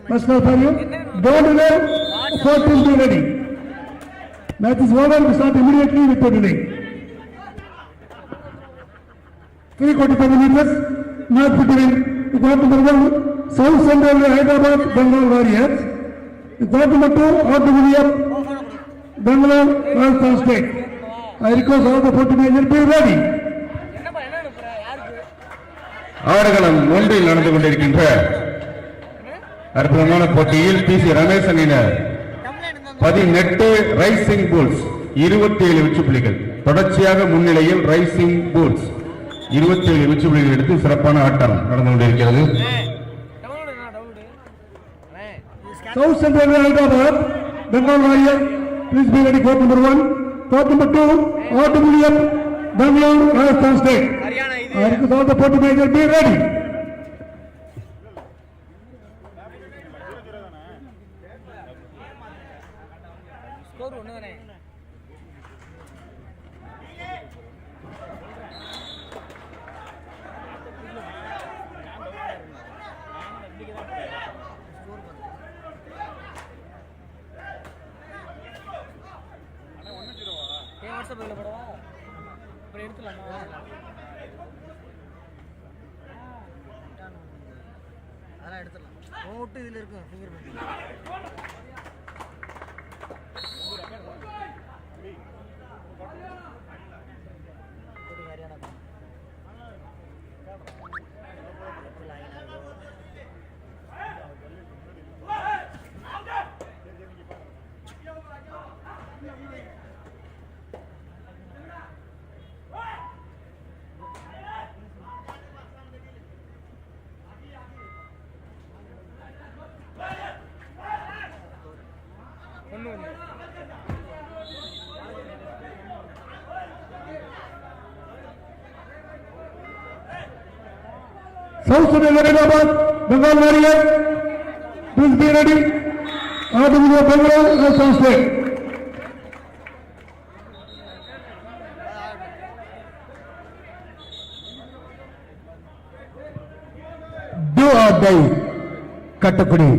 Must not for you. Don't delay. 14 be ready. Match is over. We start immediately with the delay. 345 meters. Not between quarter number 1, South Central Hyderabad, Bengal Warriors. Quarter number 2, Out of the Bangalore, Rajasthan State. I request all the 40 major be ready. ஆடுகளம் ஒன்றில் நடந்து கொண்டிருக்கின்ற அற்புதமான போட்டியில் PC Ramesh அணியினர் 18 rising bulls 27 வெற்றி புள்ளிகள் தொடர்ச்சியாக முன்னிலையில் ரைசிங் புல்ஸ் 27 வெற்றி புள்ளிகள் எடுத்து சிறப்பான ஆட்டம் நடந்து கொண்டிருக்கிறது. South Central Hyderabad, Bengal Warriors, please be ready. Court number 1, court number 2, RWF, Bangalore, Rajasthan State. I request all the 40 major be ready. South Central Hyderabad, Bengal Warriors, please be ready. RWF, Bangalore, Rajasthan State. Do or die, Kattapudi.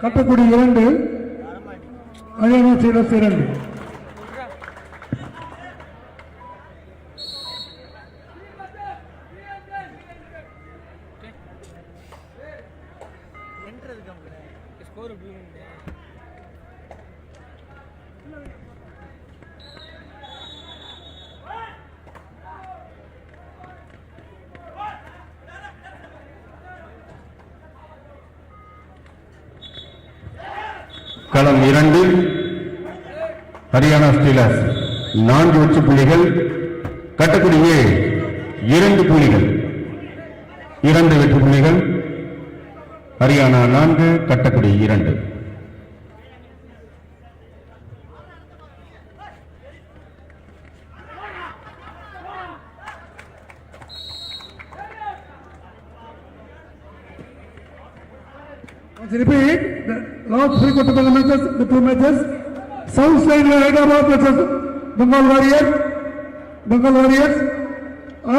Kattakudi 2, அயனா சீலஸ் 2. களம் 2 Haryana stealers 4 வெற்றி புள்ளிகள், Kattakudi A 2 புள்ளிகள், 2 வெற்றி புள்ளிகள், Haryana 4 Kattakudi 2. Repeat the last 3 quarter matches, the 2 matches. South Central Hyderabad versus Bengal Warriors,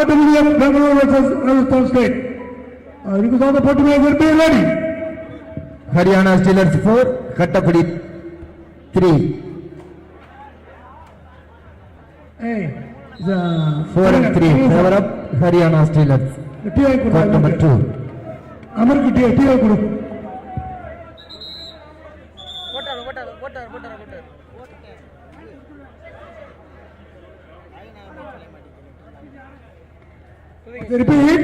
RWF Bangalore versus Rajasthan State. Request all the 40 major be ready. Haryana Steelers 4, Kattapudi 3. Hey, 4 and 3 favor up Haryana Steelers. Court number 2. Amar ki TI group. Repeat,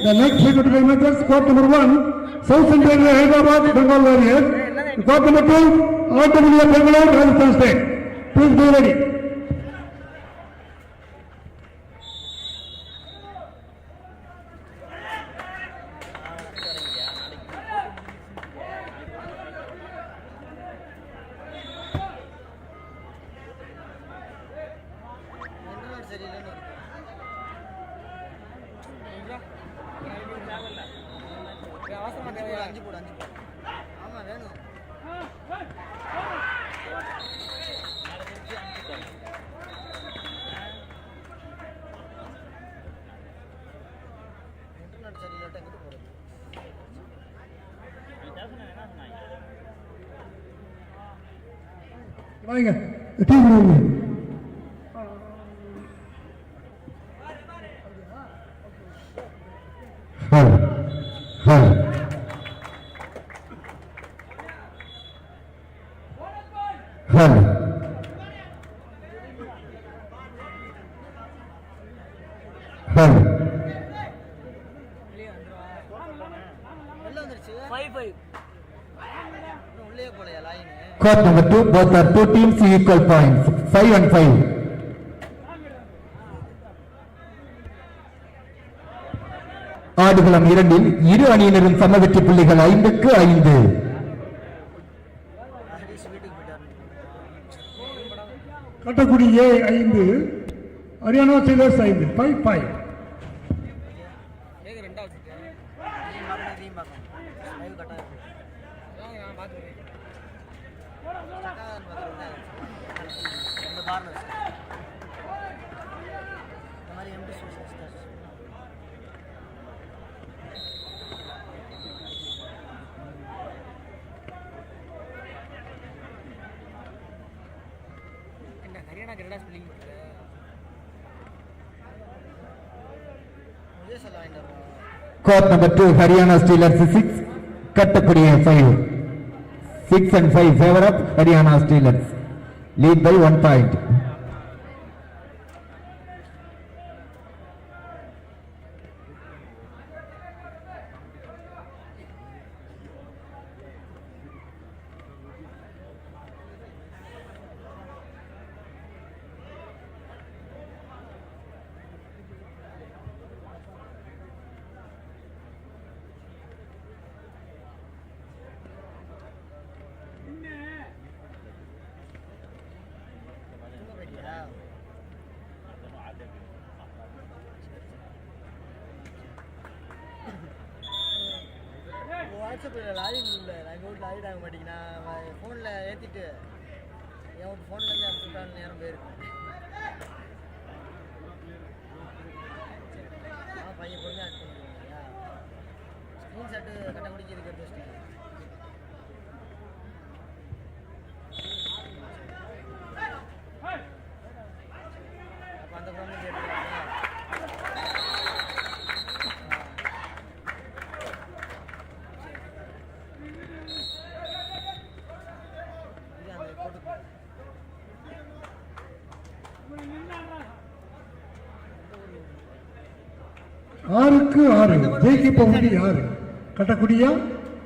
the next frequently matches, court number 1, South Central Hyderabad, Bengal Warriors. Court number 2, RW Bangalore, Rajasthan State. Please be ready. வாங்க team room ஹல் ஹல் ஹல் ஹல் Court number 2, both are 2 teams equal points, 5 and 5. ஆடுகளம் 2இல் இரு அணியினரும் சம வெற்றி புள்ளிகள் 5க்கு 5. Kattakudi A 5, Haryana stealers 5, 5-5. Court number 2, Haryana Steelers 6, Kattakkudi 5. 6 and 5 favor of Haryana Steelers. Lead by 1 point. வாட்ஸ்அப்பில் லாகின் இல்லை, நான் எங்கள் வீட்டில் லாகின் ஆக மாட்டேங்குது. நான் ஃபோனில் ஏற்றிட்டு என் ஃபோன்லேருந்து அனுப்பிச்சுட்டாலும் நேரம் போயிருக்கு. பையன் பொறுமையாக ஆட் பண்ணிடுவாங்க. ஸ்க்ரீன்ஷாட்டு கட்டக்குடிக்கு இதுக்கு எடுத்து வச்சிட்டேன். அப்போ அந்த ஃபோன்லேருந்து எடுத்துக்கலாம். ஆறுக்கு 6 ஜெயிக்க போவது யாரு? கட்டக்குடியா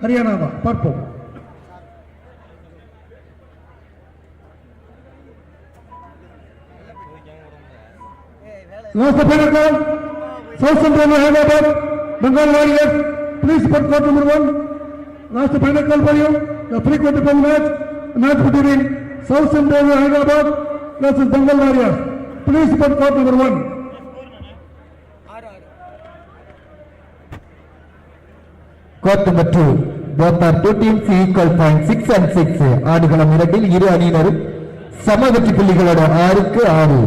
ஹரியானாவா? பார்ப்போம். Last final call, South Central Hyderabad, Bengal Warriors. Please put court number 1. Last final call for you. The frequent match between South Central Hyderabad versus Bengal Warriors. Please put court number 1. Court number 2, both are 2 teams equal points, 6 and 6. ஆடுகளம் 2இல் இரு அணியினரும் சம வெற்றி புள்ளிகளோட 6க்கு 6.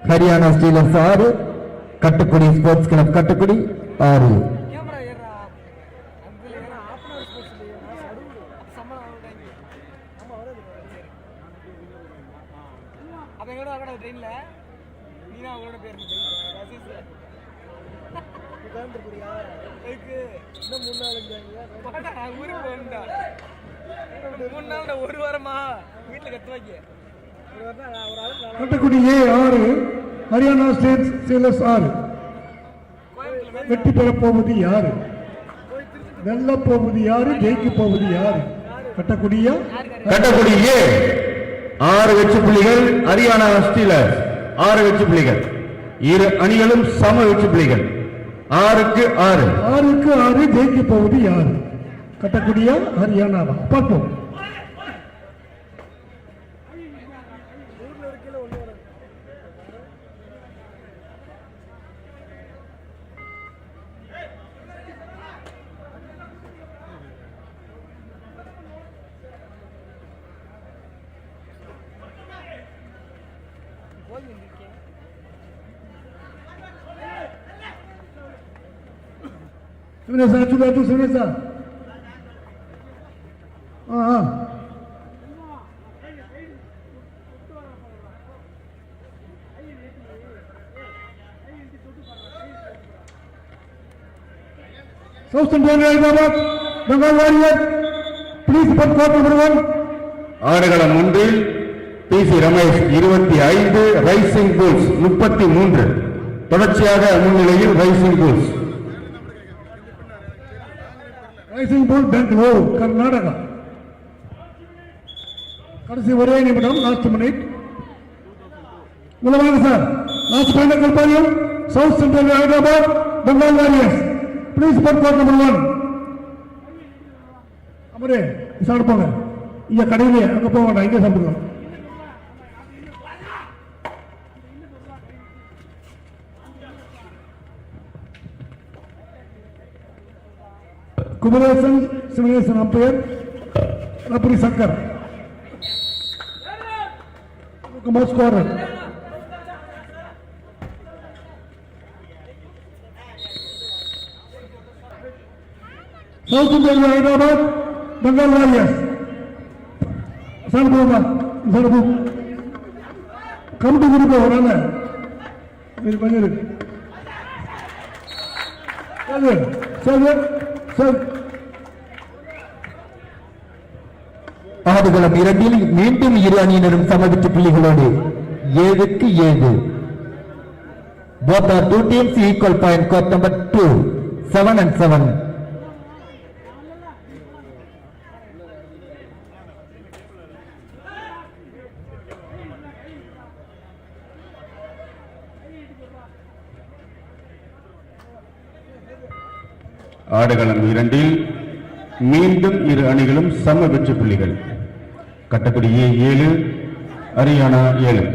Haryana stealers 6, Kattakudi sports club Kattakudi 6. Kattakudi A 6, Haryana state Sailors 6. வெற்றி பெறப் போவது யாரு? வெல்ல போவது யாரு? ஜெயிக்க போவது யாரு? கட்டக்குடியா? கட்டக்குடி ஏ 6 வெற்றி புள்ளிகள், ஹரியானா ஸ்டீலர்ஸ் 6 வெற்றி புள்ளிகள். இரு அணிகளும் சம வெற்றி புள்ளிகள் 6க்கு 6. 6க்கு 6. ஜெயிக்க போவது யாரு? கட்டக்குடியா ஹரியானாவா? பார்ப்போம். Sunesa, sudah tu Sunesa. South Central Hyderabad, Bengal Warriors, please put court number 1. ஆடுகளம் 1 PC ரமேஷ் 25, ரைசிங் புல்ஸ் 33. தொடர்ச்சியாக முன்னிலையில் rising bulls. Rising bull Bangalore Karnataka. கடைசி ஒரே நிமிடம், லாஸ்ட் மினிட். வாங்க சார். லாஸ்ட் ஃபைனல் கல்பாரியம் south central Hyderabad Bengal warriors. Please put court number 1. அமரே சாப்பிட போங்க. இங்க கடையிலே அங்க போக வேண்டாம், இங்கே சாப்பிடுவோம். குமரேசன் சிவனேசன் அம்பையர், ரப்பரி Shankar scorer. South Indian Hyderabad Bengal warriors. சாப்பிடுவோமா? சாப்பிடுவோம். கமிட்டி கொடுக்க வராங்க. கொஞ்சம் சரி. ஆடுகளம் 2 மீண்டும் இரு அணியினரும் சமவெற்றி புள்ளிகளோடு 7க்கு 7. Both are two teams equal point. Court number 2, 7 and 7. ஆடுகளம் 2 மீண்டும் இரு அணிகளும் சம வெற்றி புள்ளிகள். கட்டக்குடி ஏ 7, Haryana 7.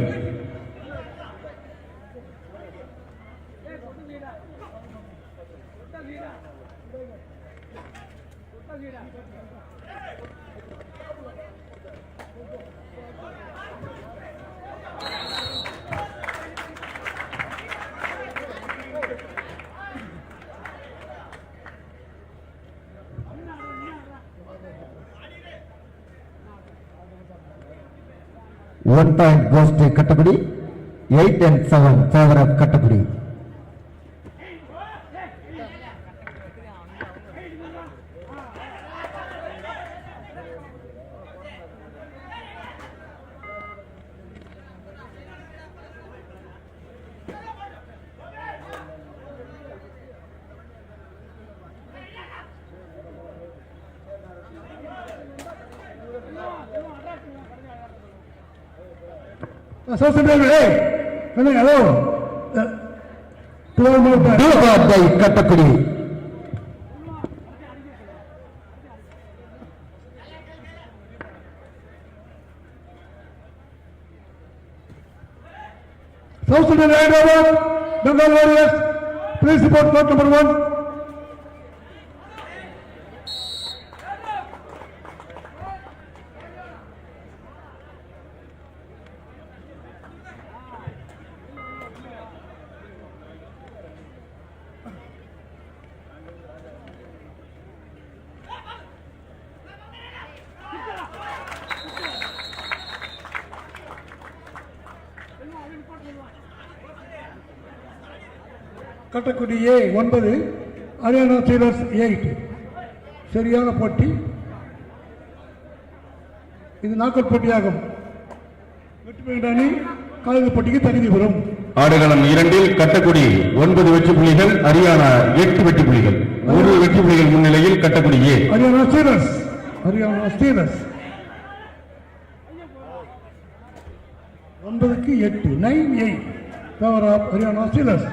One point goes to Kattapudi. 8 and 7 favor of Kattapudi. South Central, hey, hello. 12 more time. Do about by Kattapudi. South Central Hyderabad, Bengal Warriors, please report court number 1. Kattakudi A 9, Haryana stealers 8. சரியான போட்டி. இது நாக்கல் போட்டியாகும். வெற்றி பெற்ற அணி காலிறுதி போட்டிக்கு தகுதி பெறும். ஆடுகளம் 2 கட்டக்குடி 9 வெற்றி புள்ளிகள், ஹரியானா 8 வெற்றி புள்ளிகள். 1 வெற்றி புள்ளிகள் முன்னிலையில் Kattakudi A. Haryana steelers. Haryana steelers 9க்கு 8 9-8 பவர் ஆஃப் ஹரியானா ஸ்டீலர்ஸ்.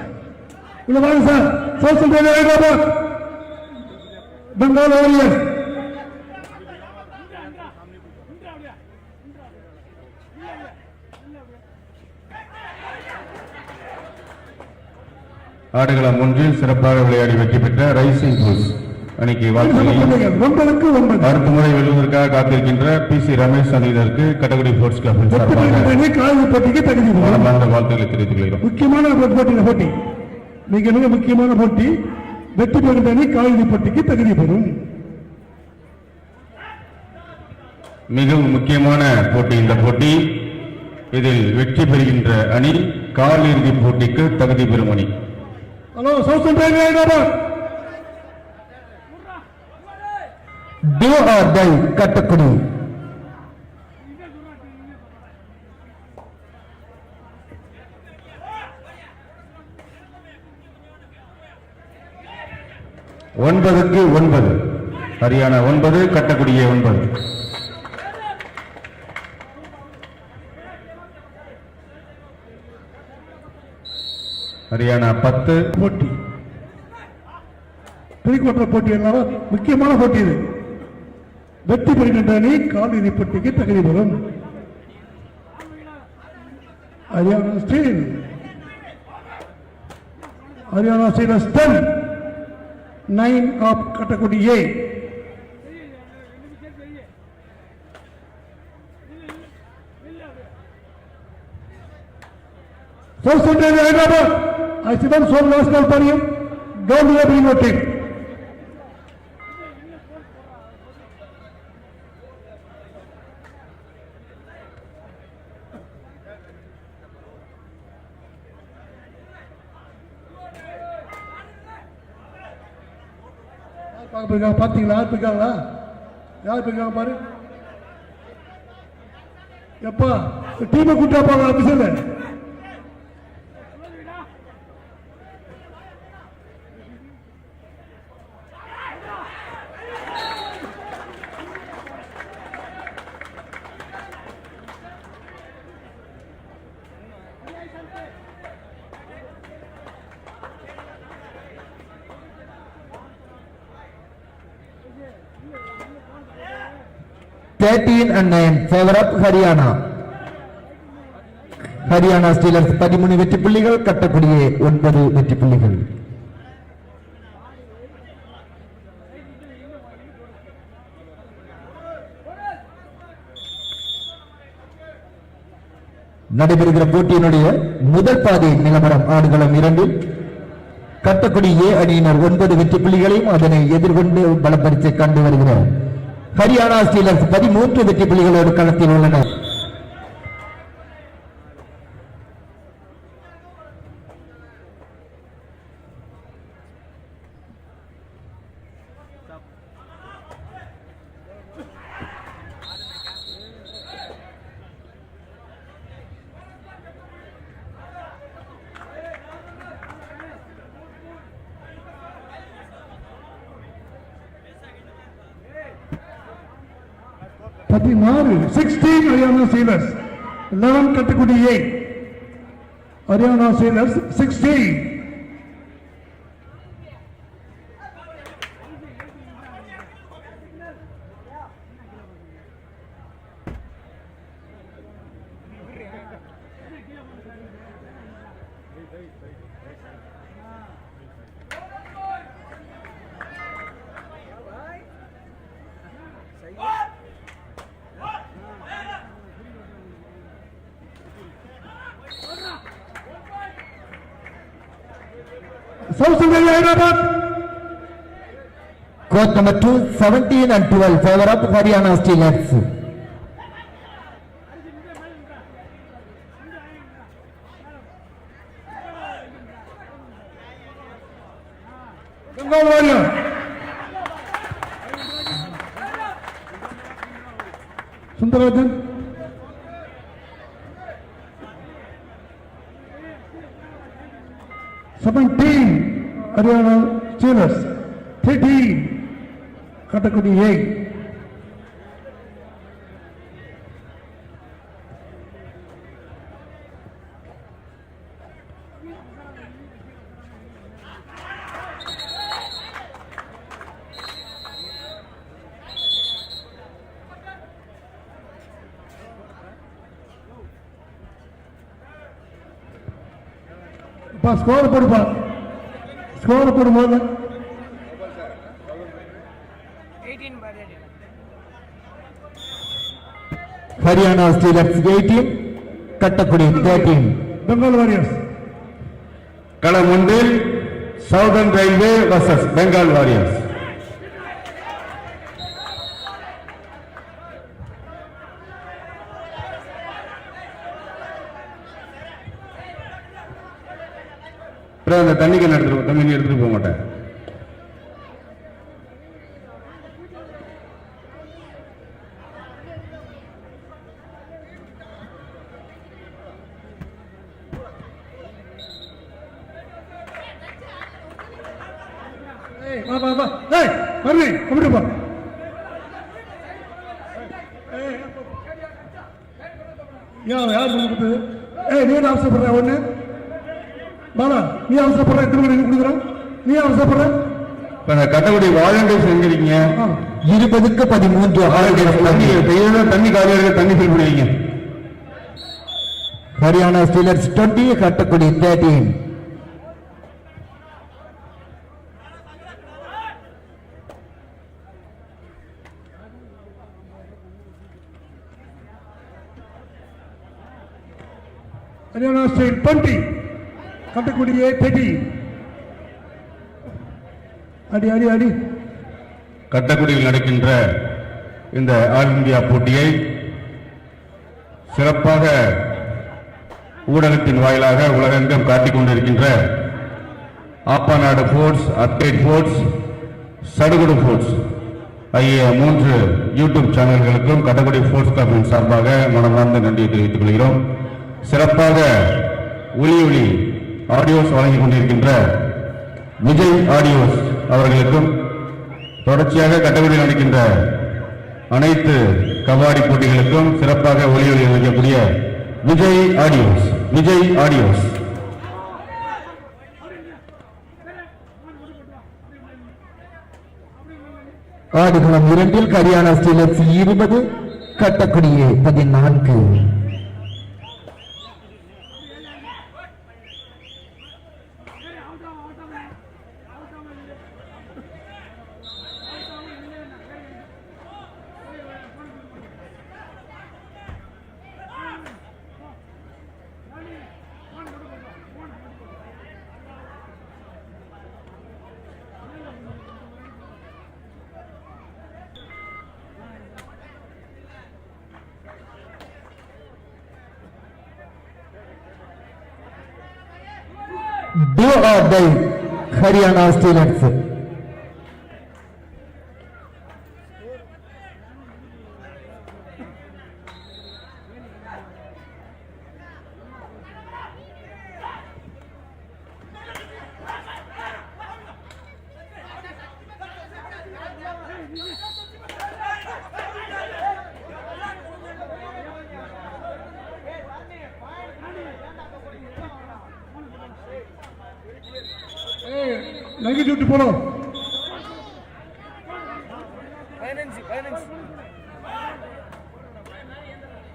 உள்ள வாங்க sir. South central Hyderabad Bengal warriors. ஆடுகளம் 1 சிறப்பாக விளையாடி வெற்றி பெற்ற ரைசிங் புல்ஸ் அணிக்கு வாழ்த்துக்களையும் 9க்கு 9 அடுத்த முறை வெல்வதற்காக காத்திருக்கின்ற PC ரமேஷ் அணியினருக்கு கட்டக்குடி ஸ்போர்ட்ஸ் கிளப்பின் சார்பாக காலையில் போட்டிக்கு தகுதி பெறும். மனமார்ந்த வாழ்த்துக்களை தெரிவித்துக் கொள்கிறோம். முக்கியமான போட்டி மிக மிக முக்கியமான போட்டி. வெற்றி பெறுகின்ற அணி காலிறுதி போட்டிக்கு தகுதி பெறும். மிகவும் முக்கியமான போட்டி இந்த போட்டி. இதில் வெற்றி பெறுகின்ற அணி காலிறுதி போட்டிக்கு தகுதி பெறும் அணி. Hello south central Hyderabad. Do or die Kattakudi. ஒன்பதுக்கு 9 ஹரியானா 9 கட்டக்குடியே 9. ஹரியானா 10 போட்டி பிரிக்கோட்டர் போட்டி எல்லாம் முக்கியமான போட்டி. இது வெற்றி பெறுகின்ற அணி காலிறுதி போட்டிக்கு தகுதி பெறும். Haryana steel. Haryana Steelers 10 9 of கட்டக்குடி A. South central Hyderabad. I see them so last call for you. Don't let me note it. பாத்தீங்களா? யார் இருக்காங்களா? யார் இருக்காங்க பாரு. எப்பா டீமை கூட்டா போங்க ஆபீஸ்ல. and 9 favor of Haryana. Haryana Steelers 13 வெற்றி புள்ளிகள், கட்டக்குடியே 9 வெற்றி புள்ளிகள். நடைபெறுகிற போட்டியினுடைய முதல் பாதி நிலவரம் ஆடுகளம் 2 கட்டக்குடி ஏ அணியினர் 9 வெற்றி புள்ளிகளையும் அதனை எதிர்கொண்டு பலப்பரிசை கண்டு வருகிறார். ஹரியானா ஸ்டீலர்ஸ் 13 வெற்றி புள்ளிகளோடு களத்தில் உள்ளனர். பதினாறு 16 Haryana stealers 11 Kattakudi A. Haryana stealers 16. South Central Hyderabad. Court number 2, 17 and 12 favor of Haryana Steelers. Bengal Warrior. Sundarajan. 17 Haryana Steelers, 13 Katakudi A. Score போடுப்பா, ஸ்கோர் போடும்போது 18 ஹரியானா ஸ்டீலர்ஸ் 18, கட்டக்குடி 13. பெங்கால் வாரியர்ஸ். களம் ஒன்றில் southern railway versus Bengal warriors. அந்த தண்ணிக்கு எடுத்துட்டு தண்ணி எடுத்துட்டு போக மாட்டேன். வா வா வா, ஏய் மறுபடி அப்படிப்பா. யார் கொடுத்தது? ஏய் நீ என்ன அவசரப்படுற? ஒண்ணு பாலா, நீ அவசரப்படுற? எத்தனை மணிக்கு கொடுக்குறான்? நீ அவசரப்படுற? கட்டக்குடி வாலண்டியர்ஸ் எங்கிறீங்க? 20க்கு 13 தண்ணி காலியாக தண்ணி ஃபில் பண்ணுவீங்க. ஹரியானா ஸ்டீலர்ஸ் 20, கட்டக்குடி 13. ஹரியானா ஸ்டேட் 20, கட்டக்குடி 30. அடி அடி அடி. கட்டக்குடியில் நடக்கின்ற இந்த ஆல் இந்தியா போட்டியை சிறப்பாக ஊடகத்தின் வாயிலாக உலகெங்கும் காட்டிக் கொண்டிருக்கின்ற ஆப்பாநாடு ஃபோர்ட்ஸ், அப்டேட் ஃபோர்ட்ஸ், சடுகுடு ஃபோர்ட்ஸ் ஆகிய 3 யூடியூப் சேனல்களுக்கும் கட்டக்குடி ஃபோர்ட்ஸ் கிளப்பின் சார்பாக மனமார்ந்த நன்றியை தெரிவித்துக் கொள்கிறோம். சிறப்பாக ஒலி ஆடியோஸ் வழங்கிக் கொண்டிருக்கின்ற விஜய் ஆடியோஸ் அவர்களுக்கும், தொடர்ச்சியாக கட்டக்குடியில் நடக்கின்ற அனைத்து கபாடி போட்டிகளுக்கும் சிறப்பாக ஒலி வழங்கக்கூடிய Vijay audios. Aadukalam 2 Haryana stealers 20, Kattakudi 14. Do or die, Haryana Steelers. நகி சுட்டு போனோம்.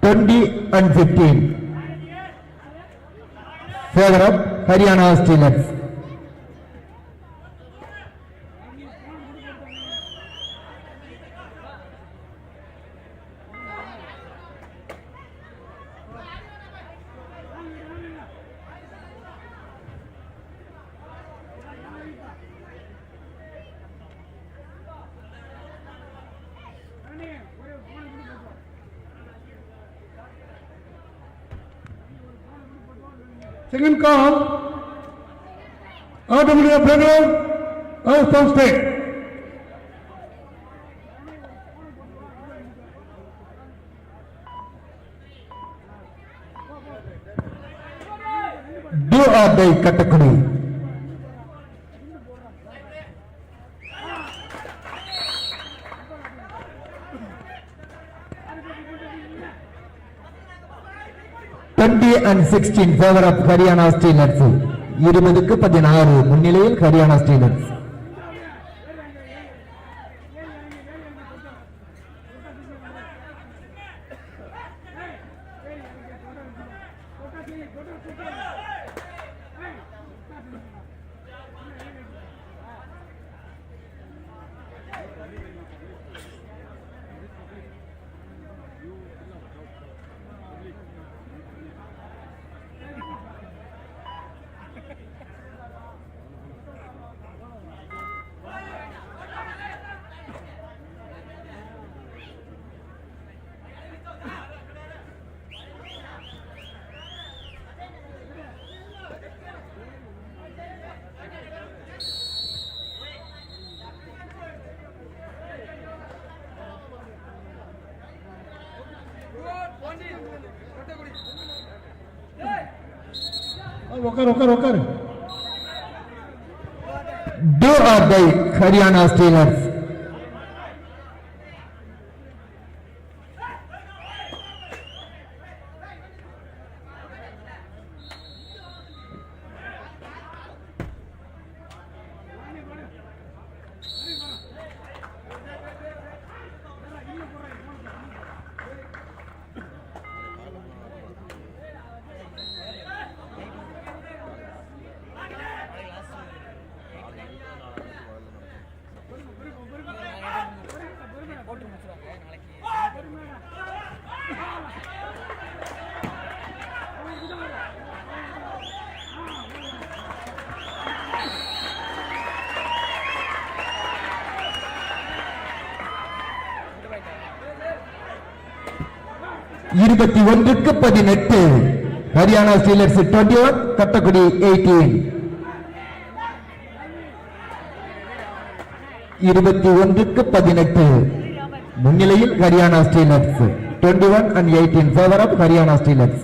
20 and 15 favor of Haryana Steelers. Second call, RWF Bangalore, Rajasthan State. Do or die, Katakudi. 20 and 16 favor of Haryana Steelers. 20-16 முன்னிலையில் Haryana Steelers. Okay. Do or die Haryana Steelers. போட்டு முடிச்சுருவாங்க நாளைக்கு. இருபத்தி 21-18 Haryana stealers 21 Kattakudi 18. 21-18 முன்னிலையில் Haryana stealers 21 and 18 favor of Haryana stealers.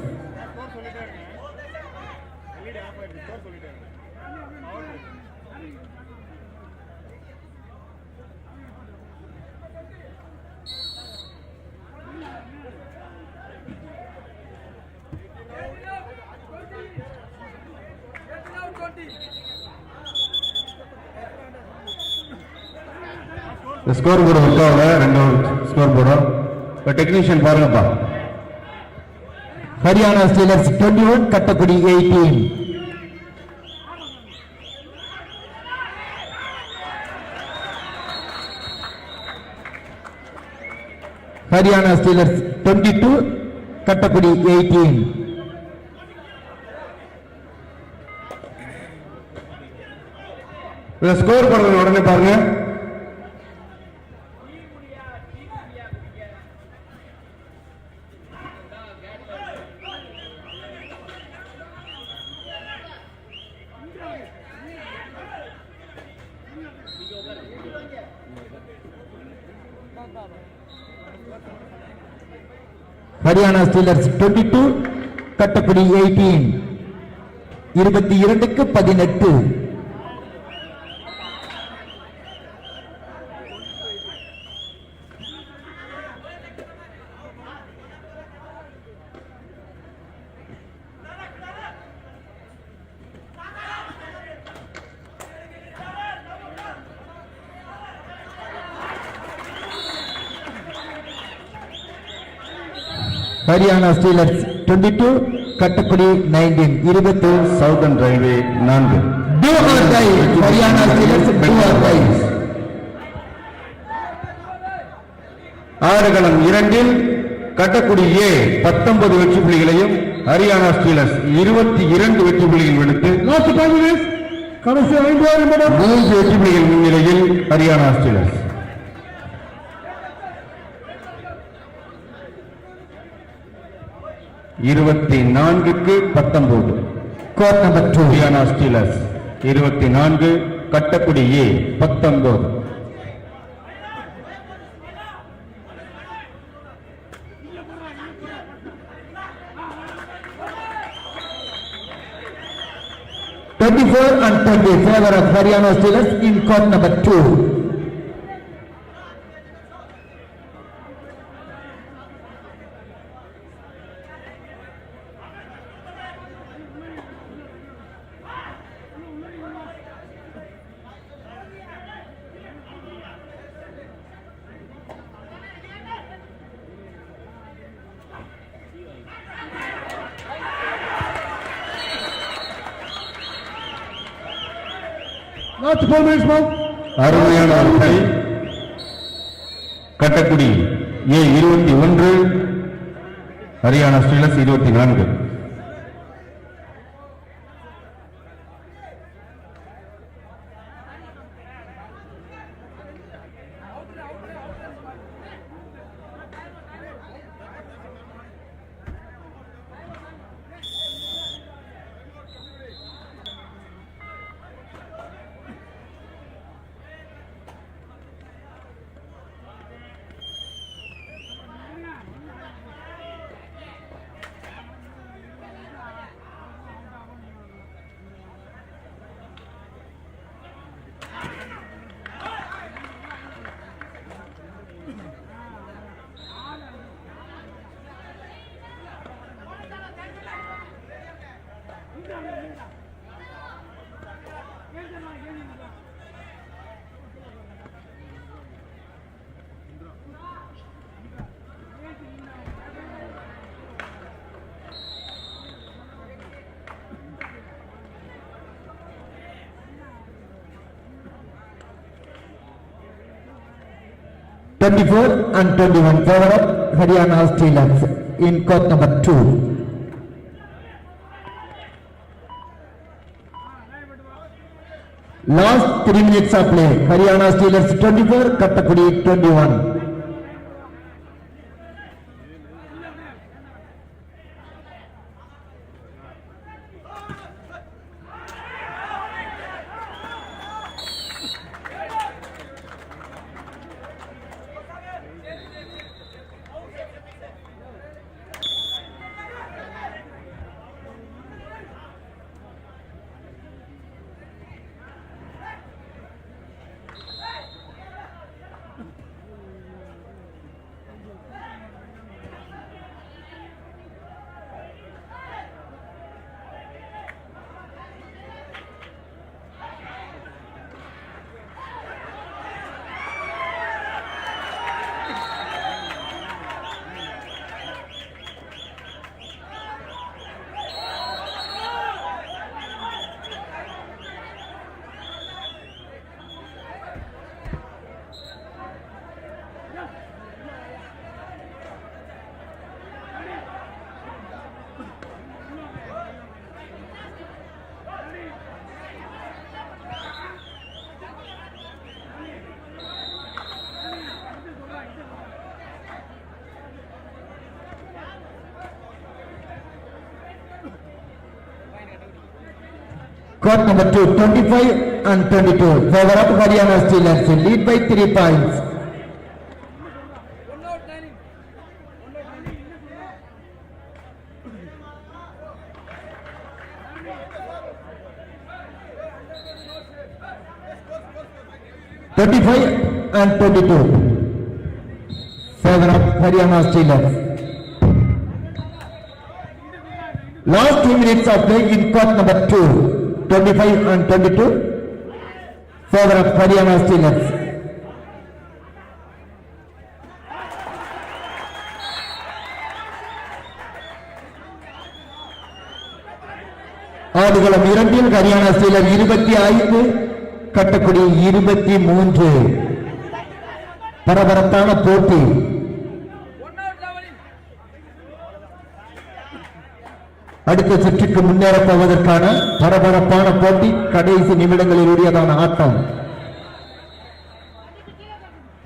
Score board work ஆகல, ரெண்டு score போர்டும். இப்போ technician பாருங்கப்பா. Haryana stealers 21 Kattakudi 18. Haryana stealers 22 Kattakudi 18. Score போடுறது உடனே பாருங்க. Haryana stealers 22 Kattakudi 18. 22-18. Haryana stealers 22 Kattakudi 19. 20 Southern railway 4. Do or die Haryana stealers do or die. Aadukalam 2இல் Kattakudi A 19 வெற்றி புள்ளிகளையும் ஹரியானா ஸ்டீலர்ஸ் 22 வெற்றி புள்ளிகள் எடுத்து கடைசி 5 நிமிடம் 3 வெற்றி புள்ளிகள் முன்னிலையில் Haryana Steelers. 24-19 court number 2 Haryana Steelers 24, கட்டக்குடி A 19. and 20 favor of Haryana Steelers in court number 2. Last 4 minutes more. அருமையான ஒரு கை. கட்டக்குடி ஏ 21, Haryana Steelers 24. and 21 favor of Haryana Steelers in court number 2. Last 3 minutes of play. Haryana Steelers 24, Kattakudi 21. Court number 2, 25 and 22. Favor of Haryana Steelers, lead by 3 points. and 22. Favor of Haryana Steelers. Last 2 minutes of play in court number 2. 25 and 22, favor of Haryana Steelers. ஆடுகளம் 2 ஹரியானா ஸ்டீலர் 25, கட்டக்குடி 23. பரபரப்பான போட்டி. அடுத்த சுற்றுக்கு முன்னேறப் போவதற்கான பரபரப்பான போட்டி. கடைசி நிமிடங்களில் உரியதான ஆட்டம்.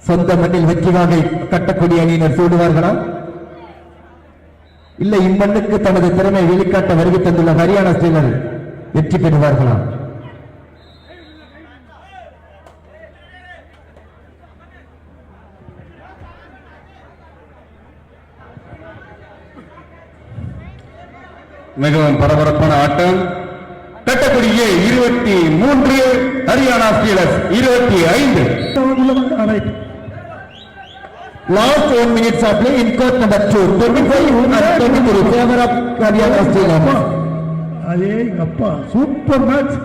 சொந்த மண்ணில் வெற்றி வாகை கட்டக்கூடிய அணியினர் சூடுவார்களா, இல்லை இம்மண்ணுக்கு தனது திறமை வெளிக்காட்ட வருகை தந்துள்ள ஹரியானா ஸ்டீலர் வெற்றி பெறுவார்களா? மிகவும் பரபரப்பான ஆட்டம். கட்டக்குடியே 23, Haryana stealers 25. Last 1 minutes of play in court number 2, 25 and 23, favor of Haryana Steelers. அதே அப்பா சூப்பர் மேட்ச்.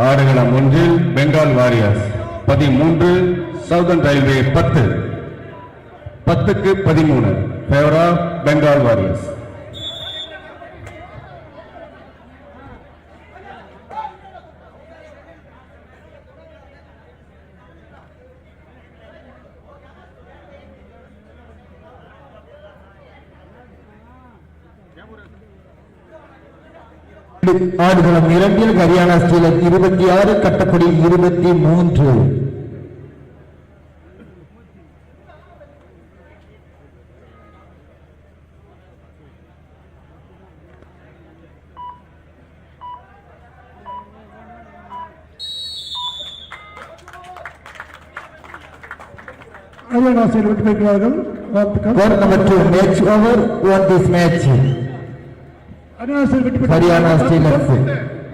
ஆடுகளம் 1 பெங்கால் வாரியர்ஸ் 13 சவுதர்ன் ரயில்வே 10 10க்கு 13 ஃபேவர் ஆஃப் பெங்கால் வாரியர்ஸ். ஆடுகளம் 2 ஹரியானா ஸ்டீலர் 26 கட்டக்குடி 23. ஹரியானா ஸ்டீல் வெற்றி பெறுகிறார்கள். வாழ்த்துக்கள். Score number 2 match over won this match. Haryana Steel வெற்றி பெற்று ஹரியானா ஸ்டீலர்ஸ்.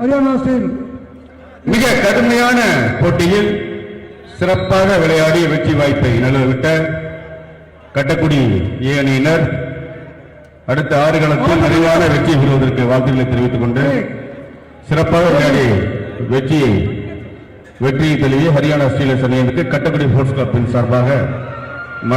ஹரியானா ஸ்டீல் மிக கடுமையான போட்டியில் சிறப்பாக விளையாடி வெற்றி வாய்ப்பை நழுவவிட்ட கட்டக்குடி ஏ அணியினர் அடுத்த ஆடுகளத்தில் நிறைவான வெற்றி பெறுவதற்கு வாழ்த்துக்களை தெரிவித்துக் கொண்டு சிறப்பாக விளையாடி வெற்றியை தழுவிய ஹரியானா ஸ்டீலர்ஸ் அணியினருக்கு கட்டக்குடி ஸ்போர்ட்ஸ் கிளப்பின் சார்பாக